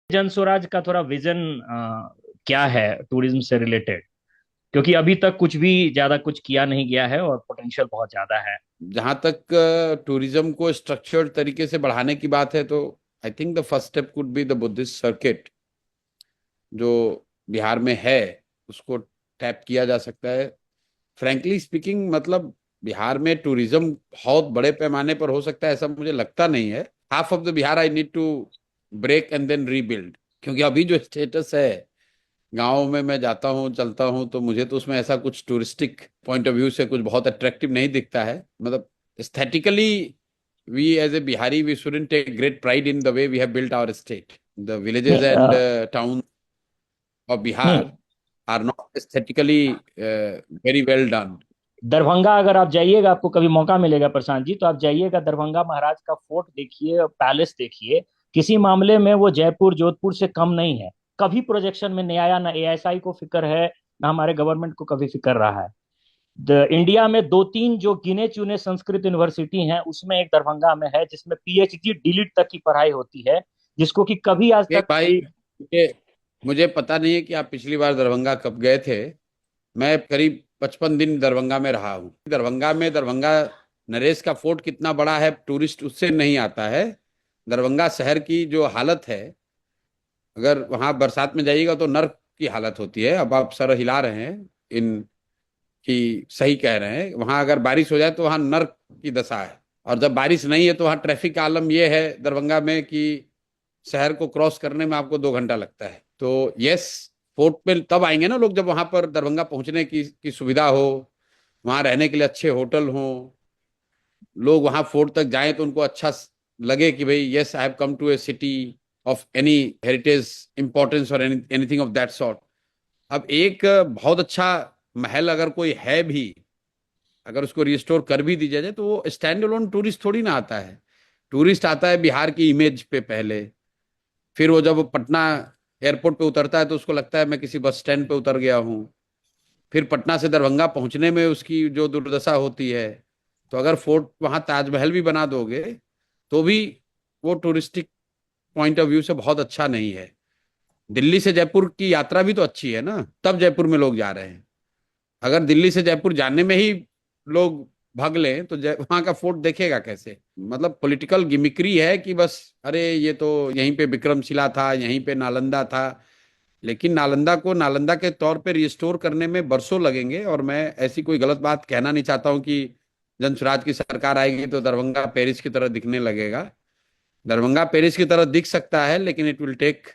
जन स्वराज का थोड़ा विजन क्या है टूरिज्म से रिलेटेड? क्योंकि अभी तक कुछ भी ज्यादा कुछ किया नहीं गया है और पोटेंशियल बहुत ज्यादा है। जहां तक टूरिज्म को स्ट्रक्चर्ड तरीके से बढ़ाने की बात है, तो I think the first step could be the Buddhist circuit, जो बिहार में है। उसको टैप किया जा सकता है। फ्रैंकली स्पीकिंग, मतलब बिहार में टूरिज्म बहुत बड़े पैमाने पर हो सकता है ऐसा मुझे लगता नहीं है। Half of the Bihar I need to break and then rebuild. क्योंकि अभी जो स्टेटस है, गाँव में मैं जाता हूँ चलता हूँ, तो मुझे तो उसमें ऐसा कुछ टूरिस्टिक पॉइंट ऑफ व्यू से कुछ बहुत अट्रैक्टिव नहीं दिखता है। मतलब aesthetically, we as a Bihari we shouldn't take great pride in the way we have built our state. The villages नहीं एंड टाउन ऑफ बिहार नहीं, are not aesthetically very well done. Darbhanga अगर आप जाइएगा, आपको कभी मौका मिलेगा प्रशांत जी, तो आप जाइएगा दरभंगा महाराज का फोर्ट देखिए, पैलेस देखिए। किसी मामले में वो जयपुर जोधपुर से कम नहीं है। कभी प्रोजेक्शन में नहीं आया, ना एएसआई को फिक्र है, ना हमारे गवर्नमेंट को कभी फिक्र रहा है। इंडिया में दो तीन जो गिने चुने संस्कृत यूनिवर्सिटी हैं, उसमें एक दरभंगा में है, जिसमें पीएचडी डीलिट तक की पढ़ाई होती है, जिसको कि कभी आज ये तक भाई, कोई। मुझे पता नहीं है कि आप पिछली बार दरभंगा कब गए थे। मैं करीब 55 दिन दरभंगा में रहा हूँ। दरभंगा में दरभंगा नरेश का फोर्ट कितना बड़ा है, टूरिस्ट उससे नहीं आता है। दरभंगा शहर की जो हालत है, अगर वहां बरसात में जाइएगा तो नर्क की हालत होती है। अब आप सर हिला रहे हैं इन की, सही कह रहे हैं। वहां अगर बारिश हो जाए तो वहां नर्क की दशा है। और जब बारिश नहीं है तो वहां ट्रैफिक का आलम यह है दरभंगा में कि शहर को क्रॉस करने में आपको 2 घंटा लगता है। तो यस, फोर्ट पे तब आएंगे ना लोग जब वहां पर दरभंगा पहुंचने की सुविधा हो, वहां रहने के लिए अच्छे होटल हों, लोग वहां फोर्ट तक जाएं तो उनको अच्छा लगे कि भाई yes, I have come to a city of any heritage importance और एनीथिंग ऑफ दैट सॉर्ट। अब एक बहुत अच्छा महल अगर कोई है भी, अगर उसको रिस्टोर कर भी दिया जाए, तो वो स्टैंड अलोन टूरिस्ट थोड़ी ना आता है। टूरिस्ट आता है बिहार की इमेज पे पहले, फिर वो जब पटना एयरपोर्ट पे उतरता है तो उसको लगता है मैं किसी बस स्टैंड पे उतर गया हूँ। फिर पटना से दरभंगा पहुंचने में उसकी जो दुर्दशा होती है। तो अगर फोर्ट वहां ताजमहल भी बना दोगे तो भी वो टूरिस्टिक पॉइंट ऑफ व्यू से बहुत अच्छा नहीं है। दिल्ली से जयपुर की यात्रा भी तो अच्छी है ना, तब जयपुर में लोग जा रहे हैं। अगर दिल्ली से जयपुर जाने में ही लोग भाग लें तो वहां का फोर्ट देखेगा कैसे? मतलब पॉलिटिकल गिमिक्री है कि बस, अरे ये तो यहीं पे विक्रमशिला था, यहीं पे नालंदा था। लेकिन नालंदा को नालंदा के तौर पे रिस्टोर करने में बरसों लगेंगे। और मैं ऐसी कोई गलत बात कहना नहीं चाहता हूं कि जनसुराज की सरकार आएगी तो दरभंगा पेरिस की तरह दिखने लगेगा। दरभंगा पेरिस की तरह दिख सकता है, लेकिन इट विल टेक